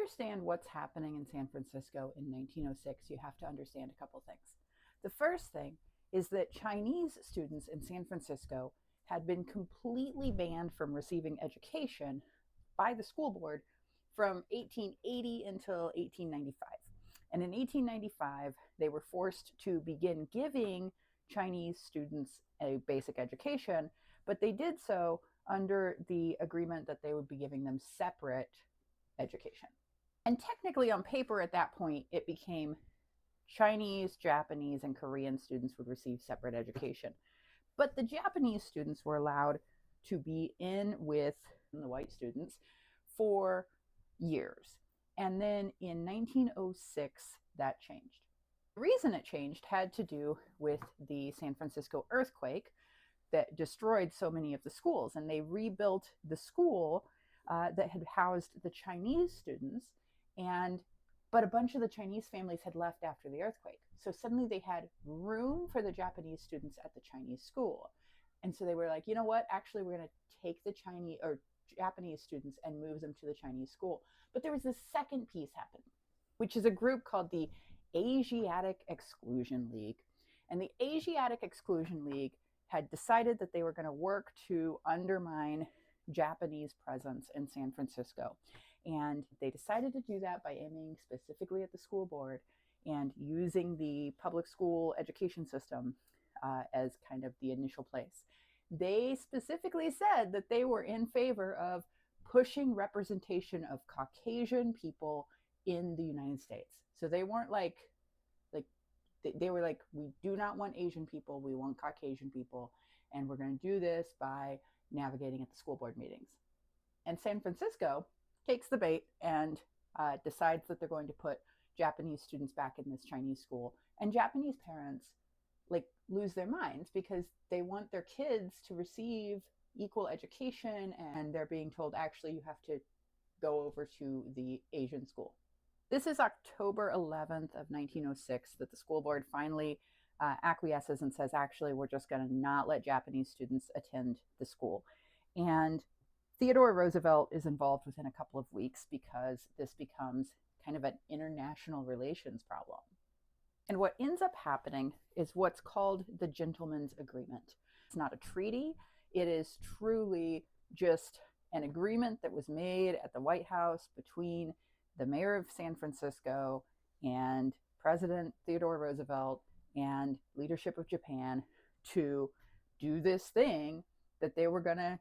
understand what's happening in San Francisco in 1906, you have to understand a couple things. The first thing is that Chinese students in San Francisco had been completely banned from receiving education by the school board from 1880 until 1895. And in 1895, they were forced to begin giving Chinese students a basic education, but they did so under the agreement that they would be giving them separate education. And technically, on paper at that point, it became Chinese, Japanese, and Korean students would receive separate education. But the Japanese students were allowed to be in with the white students for years. And then in 1906, that changed. The reason it changed had to do with the San Francisco earthquake that destroyed so many of the schools. And they rebuilt the school that had housed the Chinese students, but a bunch of the Chinese families had left after the earthquake. So suddenly they had room for the Japanese students at the Chinese school. And so they were like, you know what? Actually, we're going to take the Chinese or Japanese students and move them to the Chinese school. But there was this second piece happening, which is a group called the Asiatic Exclusion League. And the Asiatic Exclusion League had decided that they were going to work to undermine Japanese presence in San Francisco. And they decided to do that by aiming specifically at the school board and using the public school education system as kind of the initial place. They specifically said that they were in favor of pushing representation of Caucasian people in the United States. So they weren't they were like, we do not want Asian people, we want Caucasian people, and we're going to do this by navigating at the school board meetings. And San Francisco takes the bait and decides that they're going to put Japanese students back in this Chinese school. And Japanese parents lose their minds because they want their kids to receive equal education, and they're being told, actually, you have to go over to the Asian school. This is October 11th of 1906 that the school board finally acquiesces and says, actually, we're just going to not let Japanese students attend the school. And Theodore Roosevelt is involved within a couple of weeks because this becomes kind of an international relations problem. And what ends up happening is what's called the Gentleman's Agreement. It's not a treaty. It is truly just an agreement that was made at the White House between the mayor of San Francisco and President Theodore Roosevelt and leadership of Japan to do this thing that they were going to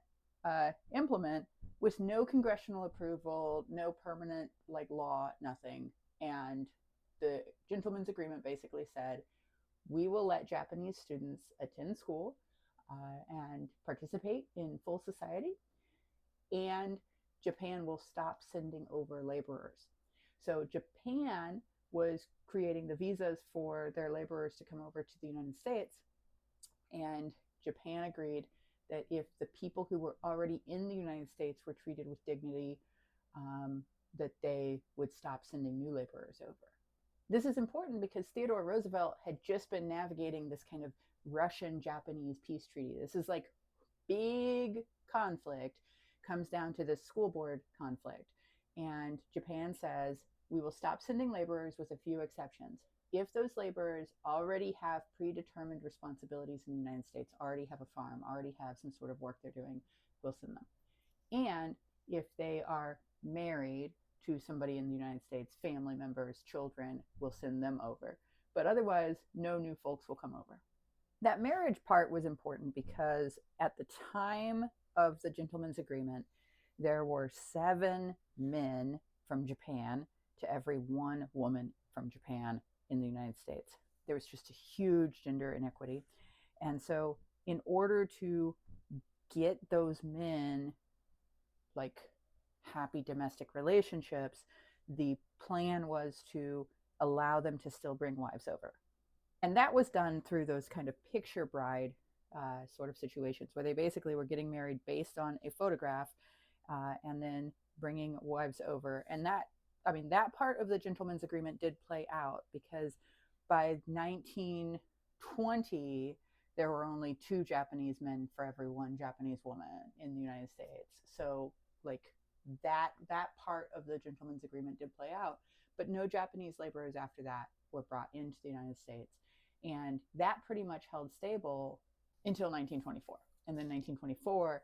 implement with no congressional approval, no permanent law, nothing. And the Gentleman's Agreement basically said, we will let Japanese students attend school and participate in full society, and Japan will stop sending over laborers. So Japan was creating the visas for their laborers to come over to the United States, and Japan agreed that if the people who were already in the United States were treated with dignity, that they would stop sending new laborers over. This is important because Theodore Roosevelt had just been navigating this kind of Russian-Japanese peace treaty. This is big conflict, comes down to this school board conflict. And Japan says, we will stop sending laborers with a few exceptions. If those laborers already have predetermined responsibilities in the United States, already have a farm, already have some sort of work they're doing, we'll send them. And if they are married to somebody in the United States, family members, children, we'll send them over. But otherwise, no new folks will come over. That marriage part was important because at the time of the Gentleman's Agreement, there were 7 men from Japan to every 1 woman from Japan in the United States. There was just a huge gender inequity. And so in order to get those men happy domestic relationships, the plan was to allow them to still bring wives over. And that was done through those kind of picture bride sort of situations where they basically were getting married based on a photograph and then bringing wives over. And that part of the Gentleman's Agreement did play out because by 1920, there were only 2 Japanese men for every 1 Japanese woman in the United States. So that part of the gentleman's agreement did play out, but no Japanese laborers after that were brought into the United States. And that pretty much held stable until 1924. And then 1924,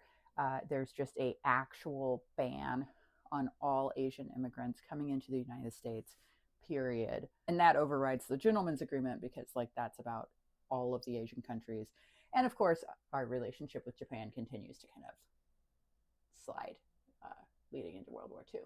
there's just a actual ban on all Asian immigrants coming into the United States, period. And that overrides the gentleman's agreement because, like, that's about all of the Asian countries. And of course, our relationship with Japan continues to kind of slide, leading into World War II.